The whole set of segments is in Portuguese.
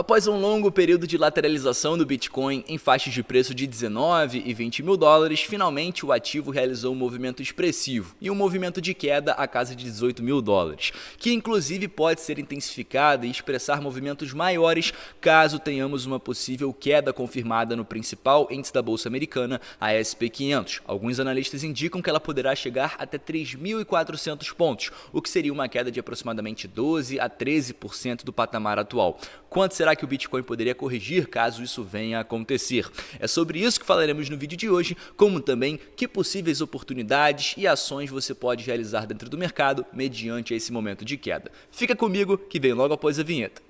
Após um longo período de lateralização do Bitcoin em faixas de preço de 19 e 20 mil dólares, finalmente o ativo realizou um movimento expressivo e um movimento de queda à casa de 18 mil dólares, que inclusive pode ser intensificado e expressar movimentos maiores caso tenhamos uma possível queda confirmada no principal índice da Bolsa Americana, a SP500. Alguns analistas indicam que ela poderá chegar até 3.400 pontos, o que seria uma queda de aproximadamente 12 a 13% do patamar atual. Quanto será que o Bitcoin poderia corrigir caso isso venha a acontecer? É sobre isso que falaremos no vídeo de hoje, como também que possíveis oportunidades e ações você pode realizar dentro do mercado mediante esse momento de queda. Fica comigo que vem logo após a vinheta.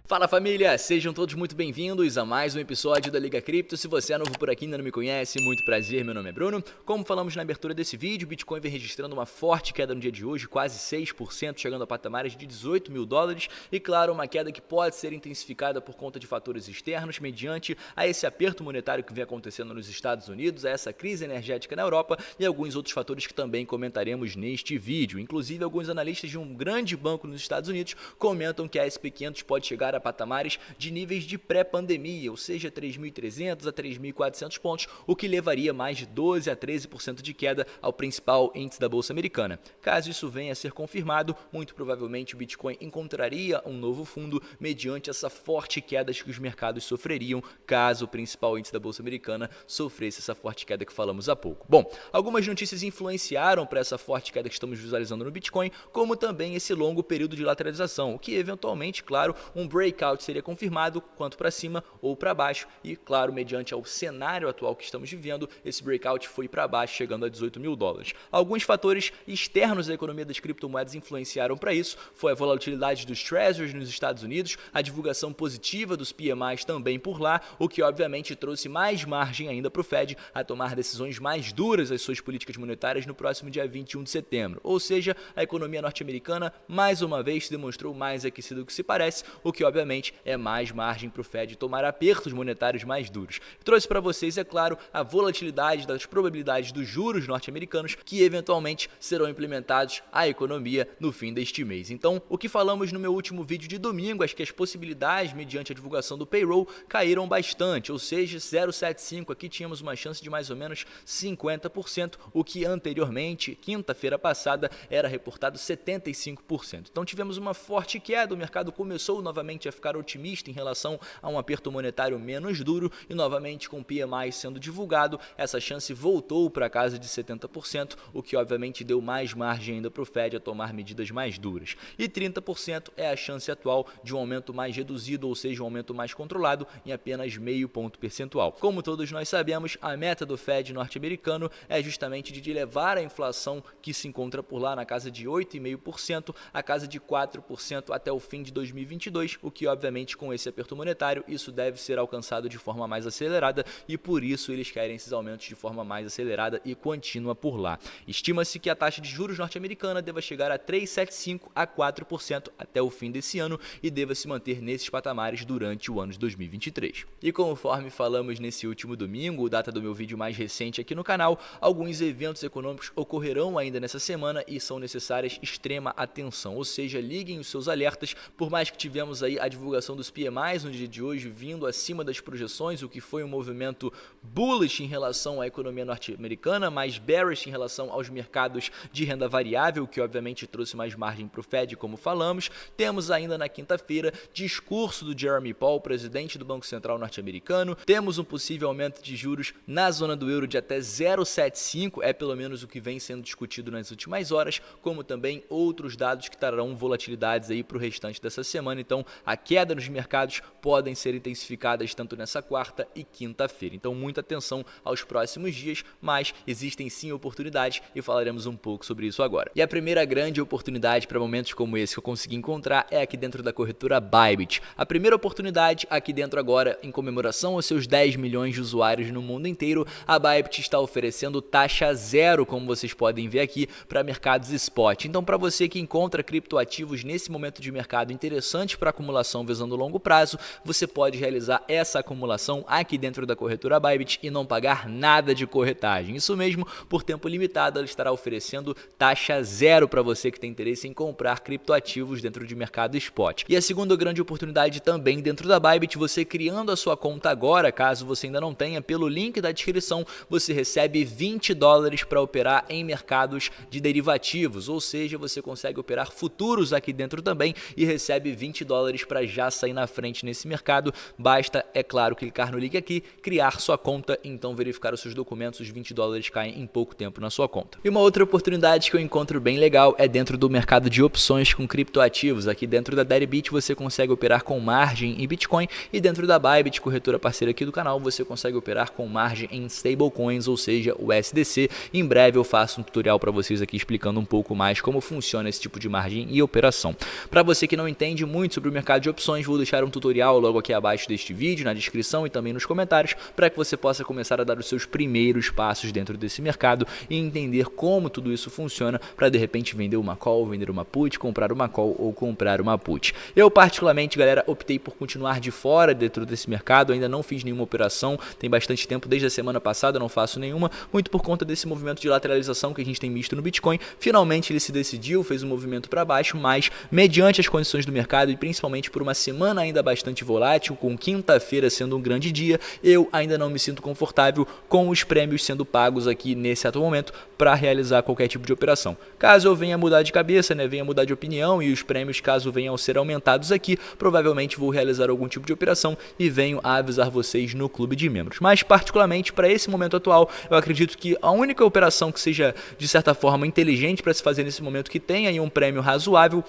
Fala família, sejam todos muito bem-vindos a mais um episódio da Liga Cripto. Se você é novo por aqui e ainda não me conhece, muito prazer, meu nome é Bruno. Como falamos na abertura desse vídeo, o Bitcoin vem registrando uma forte queda no dia de hoje, quase 6%, chegando a patamares de 18 mil dólares. E claro, uma queda que pode ser intensificada por conta de fatores externos, mediante a esse aperto monetário que vem acontecendo nos Estados Unidos, a essa crise energética na Europa e alguns outros fatores que também comentaremos neste vídeo. Inclusive, alguns analistas de um grande banco nos Estados Unidos comentam que a SP500 pode chegar a patamares de níveis de pré-pandemia, ou seja, 3.300 a 3.400 pontos, o que levaria mais de 12 a 13% de queda ao principal índice da Bolsa Americana. Caso isso venha a ser confirmado, muito provavelmente o Bitcoin encontraria um novo fundo mediante essa forte queda que os mercados sofreriam caso o principal índice da Bolsa Americana sofresse essa forte queda que falamos há pouco. Bom, algumas notícias influenciaram para essa forte queda que estamos visualizando no Bitcoin, como também esse longo período de lateralização, o que eventualmente, claro, um breakout seria confirmado quanto para cima ou para baixo e, claro, mediante ao cenário atual que estamos vivendo, esse breakout foi para baixo, chegando a 18 mil dólares. Alguns fatores externos da economia das criptomoedas influenciaram para isso, foi a volatilidade dos Treasuries nos Estados Unidos, a divulgação positiva dos PMIs também por lá, o que obviamente trouxe mais margem ainda para o Fed a tomar decisões mais duras às suas políticas monetárias no próximo dia 21 de setembro. Ou seja, a economia norte-americana mais uma vez se demonstrou mais aquecida do que se parece, o que obviamente é mais margem para o Fed tomar apertos monetários mais duros. Trouxe para vocês, é claro, a volatilidade das probabilidades dos juros norte-americanos que eventualmente serão implementados à economia no fim deste mês. Então, o que falamos no meu último vídeo de domingo, acho que as possibilidades mediante a divulgação do payroll caíram bastante, ou seja, 0,75 aqui tínhamos uma chance de mais ou menos 50%, o que anteriormente, quinta-feira passada, era reportado 75%. Então tivemos uma forte queda, o mercado começou novamente a ficar otimista em relação a um aperto monetário menos duro e novamente com o PMI sendo divulgado, essa chance voltou para a casa de 70%, o que obviamente deu mais margem ainda para o Fed a tomar medidas mais duras. E 30% é a chance atual de um aumento mais reduzido, ou seja, um aumento mais controlado em apenas meio ponto percentual. Como todos nós sabemos, a meta do Fed norte-americano é justamente de levar a inflação que se encontra por lá na casa de 8,5% a casa de 4% até o fim de 2022, o que obviamente com esse aperto monetário isso deve ser alcançado de forma mais acelerada e por isso eles querem esses aumentos de forma mais acelerada e contínua por lá. Estima-se que a taxa de juros norte-americana deva chegar a 3,75 a 4% até o fim desse ano e deva se manter nesses patamares durante o ano de 2023. E conforme falamos nesse último domingo, data do meu vídeo mais recente aqui no canal, alguns eventos econômicos ocorrerão ainda nessa semana e são necessárias extrema atenção, ou seja, liguem os seus alertas, por mais que tivemos aí a divulgação dos PMIs no dia de hoje vindo acima das projeções, o que foi um movimento bullish em relação à economia norte-americana, mais bearish em relação aos mercados de renda variável, que obviamente trouxe mais margem para o Fed, como falamos. Temos ainda na quinta-feira discurso do Jeremy Powell, presidente do Banco Central norte-americano. Temos um possível aumento de juros na zona do euro de até 0,75, é pelo menos o que vem sendo discutido nas últimas horas, como também outros dados que trarão volatilidades aí para o restante dessa semana. Então, a queda nos mercados podem ser intensificadas tanto nessa quarta e quinta-feira. Então, muita atenção aos próximos dias, mas existem sim oportunidades e falaremos um pouco sobre isso agora. E a primeira grande oportunidade para momentos como esse que eu consegui encontrar é aqui dentro da corretora Bybit. A primeira oportunidade aqui dentro agora, em comemoração aos seus 10 milhões de usuários no mundo inteiro, a Bybit está oferecendo taxa zero, como vocês podem ver aqui, para mercados spot. Então, para você que encontra criptoativos nesse momento de mercado interessante para acumular acumulação visando o longo prazo, você pode realizar essa acumulação aqui dentro da corretora Bybit e não pagar nada de corretagem. Isso mesmo, por tempo limitado ela estará oferecendo taxa zero para você que tem interesse em comprar criptoativos dentro de mercado spot. E a segunda grande oportunidade também dentro da Bybit, você criando a sua conta agora, caso você ainda não tenha, pelo link da descrição, você recebe $20 para operar em mercados de derivativos, ou seja, você consegue operar futuros aqui dentro também e recebe $20 para já sair na frente nesse mercado. Basta, é claro, clicar no link aqui, criar sua conta, então verificar os seus documentos, os $20 caem em pouco tempo na sua conta. E uma outra oportunidade que eu encontro bem legal é dentro do mercado de opções com criptoativos. Aqui dentro da Deribit você consegue operar com margem em Bitcoin e dentro da Bybit, corretora parceira aqui do canal, você consegue operar com margem em stablecoins, ou seja, o USDC. Em breve eu faço um tutorial para vocês aqui explicando um pouco mais como funciona esse tipo de margem e operação. Para você que não entende muito sobre o mercado de opções, vou deixar um tutorial logo aqui abaixo deste vídeo, na descrição e também nos comentários, para que você possa começar a dar os seus primeiros passos dentro desse mercado e entender como tudo isso funciona para de repente vender uma call, vender uma put, comprar uma call ou comprar uma put. Eu particularmente, galera, optei por continuar de fora dentro desse mercado, ainda não fiz nenhuma operação, tem bastante tempo, desde a semana passada eu não faço nenhuma, muito por conta desse movimento de lateralização que a gente tem visto no Bitcoin. Finalmente ele se decidiu, fez um movimento para baixo, mas mediante as condições do mercado e principalmente por uma semana ainda bastante volátil, com quinta-feira sendo um grande dia, eu ainda não me sinto confortável com os prêmios sendo pagos aqui nesse atual momento para realizar qualquer tipo de operação. Caso eu venha mudar de cabeça, venha mudar de opinião e os prêmios, caso venham a ser aumentados aqui, provavelmente vou realizar algum tipo de operação e venho a avisar vocês no clube de membros. Mas particularmente para esse momento atual, eu acredito que a única operação que seja de certa forma inteligente para se fazer nesse momento, que tenha aí um prêmio razoável,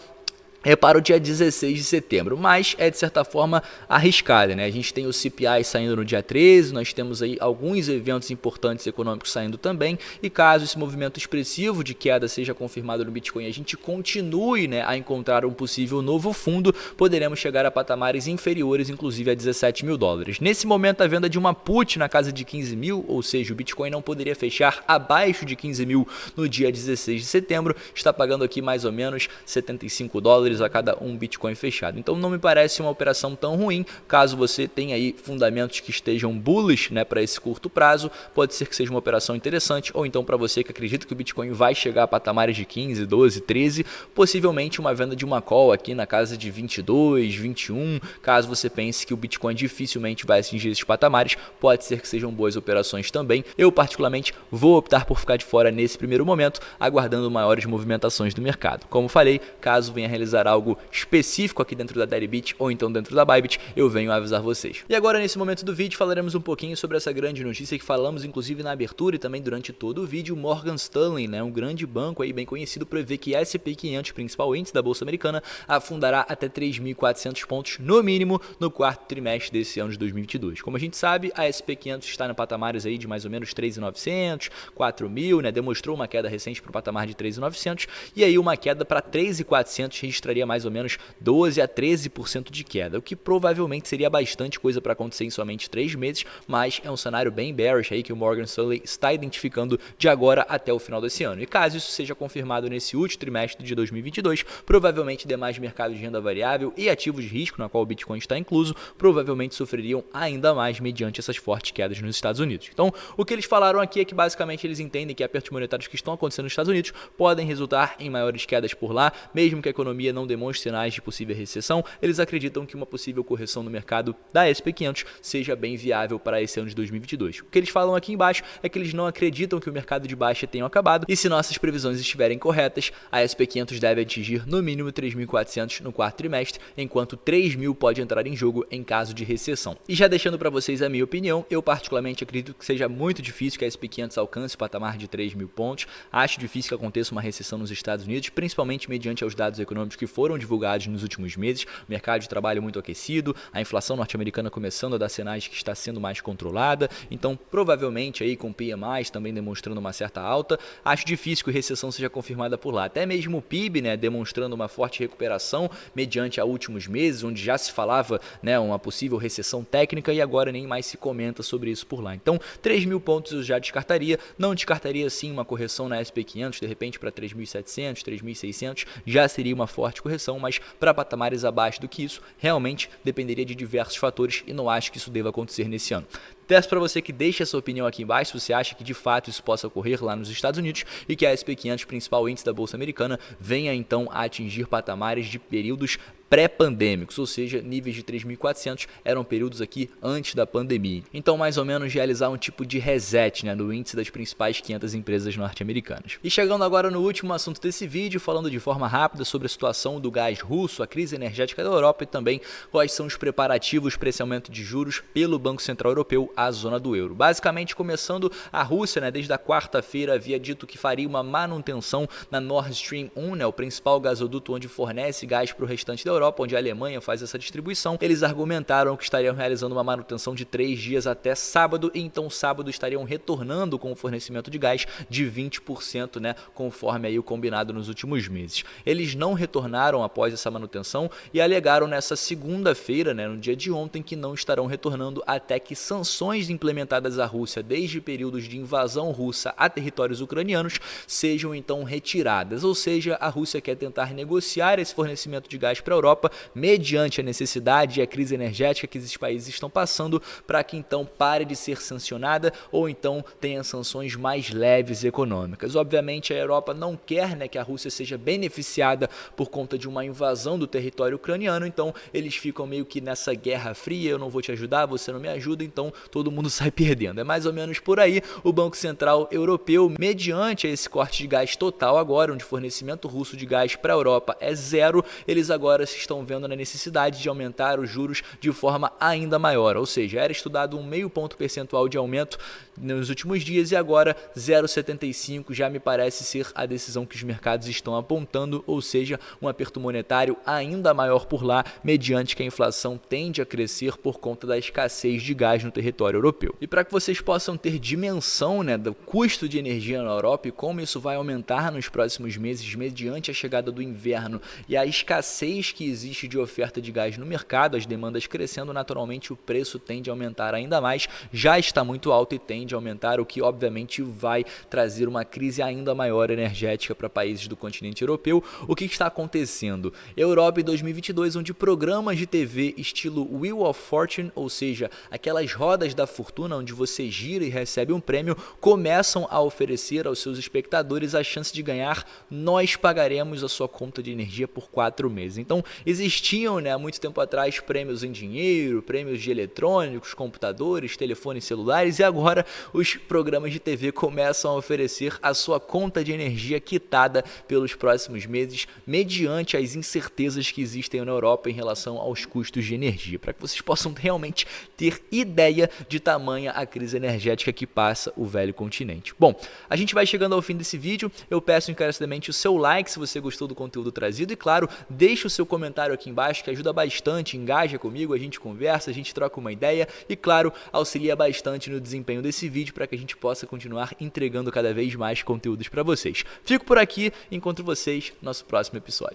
é para o dia 16 de setembro, mas é de certa forma arriscada, né? A gente tem o CPI saindo no dia 13, nós temos aí alguns eventos importantes econômicos saindo também, e caso esse movimento expressivo de queda seja confirmado no Bitcoin e a gente continue, a encontrar um possível novo fundo, poderemos chegar a patamares inferiores, inclusive a $17.000. Nesse momento, a venda de uma put na casa de 15 mil, ou seja, o Bitcoin não poderia fechar abaixo de 15 mil no dia 16 de setembro, está pagando aqui mais ou menos $75 a cada um Bitcoin fechado. Então não me parece uma operação tão ruim. Caso você tenha aí fundamentos que estejam bullish, para esse curto prazo, pode ser que seja uma operação interessante, ou então para você que acredita que o Bitcoin vai chegar a patamares de 15, 12, 13, possivelmente uma venda de uma call aqui na casa de 22, 21, caso você pense que o Bitcoin dificilmente vai atingir esses patamares, pode ser que sejam boas operações também. Eu particularmente vou optar por ficar de fora nesse primeiro momento, aguardando maiores movimentações do mercado. Como falei, caso venha realizar algo específico aqui dentro da Deribit ou então dentro da Bybit, eu venho a avisar vocês. E agora, nesse momento do vídeo, falaremos um pouquinho sobre essa grande notícia que falamos inclusive na abertura e também durante todo o vídeo. Morgan Stanley, um grande banco aí bem conhecido, prevê que S&P 500, principal índice da Bolsa Americana, afundará até 3.400 pontos no mínimo no quarto trimestre desse ano de 2022. Como a gente sabe, a S&P 500 está em patamares aí de mais ou menos 3.900, 4.000, demonstrou uma queda recente para o patamar de 3.900 e aí uma queda para 3.400 registraria mais ou menos 12 a 13% de queda, o que provavelmente seria bastante coisa para acontecer em somente 3 meses, mas é um cenário bem bearish aí que o Morgan Stanley está identificando de agora até o final desse ano. E caso isso seja confirmado nesse último trimestre de 2022, provavelmente demais mercados de renda variável e ativos de risco, na qual o Bitcoin está incluso, provavelmente sofreriam ainda mais mediante essas fortes quedas nos Estados Unidos. Então, o que eles falaram aqui é que basicamente eles entendem que apertos monetários que estão acontecendo nos Estados Unidos podem resultar em maiores quedas por lá, mesmo que a economia não demonstre sinais de possível recessão. Eles acreditam que uma possível correção no mercado da S&P 500 seja bem viável para esse ano de 2022. O que eles falam aqui embaixo é que eles não acreditam que o mercado de baixa tenha acabado e se nossas previsões estiverem corretas, a S&P 500 deve atingir no mínimo 3.400 no quarto trimestre, enquanto 3.000 pode entrar em jogo em caso de recessão. E já deixando para vocês a minha opinião, eu particularmente acredito que seja muito difícil que a S&P 500 alcance o patamar de 3.000 pontos. Acho difícil que aconteça uma recessão nos Estados Unidos, principalmente mediante aos dados econômicos que foram divulgados nos últimos meses, o mercado de trabalho muito aquecido, a inflação norte-americana começando a dar sinais de que está sendo mais controlada, então provavelmente aí com PMIs também demonstrando uma certa alta, acho difícil que a recessão seja confirmada por lá. Até mesmo o PIB, demonstrando uma forte recuperação mediante a últimos meses, onde já se falava, uma possível recessão técnica e agora nem mais se comenta sobre isso por lá. Então 3.000 pontos eu já descartaria, não descartaria sim uma correção na S&P 500, de repente para 3.700, 3.600, já seria uma forte forte correção, mas para patamares abaixo do que isso, realmente dependeria de diversos fatores e não acho que isso deva acontecer nesse ano. Peço para você que deixe a sua opinião aqui embaixo se você acha que de fato isso possa ocorrer lá nos Estados Unidos e que a S&P 500, principal índice da Bolsa Americana, venha então a atingir patamares de períodos pré-pandêmicos, ou seja, níveis de 3.400 eram períodos aqui antes da pandemia. Então, mais ou menos, realizar um tipo de reset, né, no índice das principais 500 empresas norte-americanas. E chegando agora no último assunto desse vídeo, falando de forma rápida sobre a situação do gás russo, a crise energética da Europa e também quais são os preparativos para esse aumento de juros pelo Banco Central Europeu à zona do euro. Basicamente, começando a Rússia, né, desde a quarta-feira havia dito que faria uma manutenção na Nord Stream 1, né, o principal gasoduto onde fornece gás para o restante da Europa, onde a Alemanha faz essa distribuição. Eles argumentaram que estariam realizando uma manutenção de 3 dias até sábado, e então sábado estariam retornando com o fornecimento de gás de 20%, né, conforme aí o combinado nos últimos meses. Eles não retornaram após essa manutenção e alegaram nessa segunda-feira, né, no dia de ontem, que não estarão retornando até que sanções implementadas à Rússia desde períodos de invasão russa a territórios ucranianos sejam então retiradas. Ou seja, a Rússia quer tentar negociar esse fornecimento de gás para a Europa mediante a necessidade e a crise energética que esses países estão passando, para que então pare de ser sancionada ou então tenha sanções mais leves econômicas. Obviamente a Europa não quer, né, que a Rússia seja beneficiada por conta de uma invasão do território ucraniano, então eles ficam meio que nessa guerra fria, eu não vou te ajudar, você não me ajuda, então todo mundo sai perdendo. É mais ou menos por aí. O Banco Central Europeu, mediante esse corte de gás total agora, onde o fornecimento russo de gás para a Europa é zero, eles agora se estão vendo na necessidade de aumentar os juros de forma ainda maior, ou seja, era estudado um meio ponto percentual de aumento nos últimos dias e agora 0,75 já me parece ser a decisão que os mercados estão apontando, ou seja, um aperto monetário ainda maior por lá, mediante que a inflação tende a crescer por conta da escassez de gás no território europeu. E para que vocês possam ter dimensão, né, do custo de energia na Europa e como isso vai aumentar nos próximos meses mediante a chegada do inverno e a escassez que existe de oferta de gás no mercado, as demandas crescendo, naturalmente o preço tende a aumentar ainda mais, já está muito alto e tende a aumentar, o que obviamente vai trazer uma crise ainda maior energética para países do continente europeu. O que está acontecendo? Europa em 2022, onde programas de TV estilo Wheel of Fortune, ou seja, aquelas rodas da fortuna onde você gira e recebe um prêmio, começam a oferecer aos seus espectadores a chance de ganhar "nós pagaremos a sua conta de energia por 4 meses". Então, existiam, né, há muito tempo atrás prêmios em dinheiro, prêmios de eletrônicos, computadores, telefones celulares, e agora os programas de TV começam a oferecer a sua conta de energia quitada pelos próximos meses, mediante as incertezas que existem na Europa em relação aos custos de energia, para que vocês possam realmente ter ideia de tamanha a crise energética que passa o velho continente. Bom, a gente vai chegando ao fim desse vídeo, eu peço encarecidamente o seu like se você gostou do conteúdo trazido e, claro, deixe o seu comentário aqui embaixo que ajuda bastante, engaja comigo, a gente conversa, a gente troca uma ideia e, claro, auxilia bastante no desempenho desse vídeo para que a gente possa continuar entregando cada vez mais conteúdos para vocês. Fico por aqui, encontro vocês no nosso próximo episódio.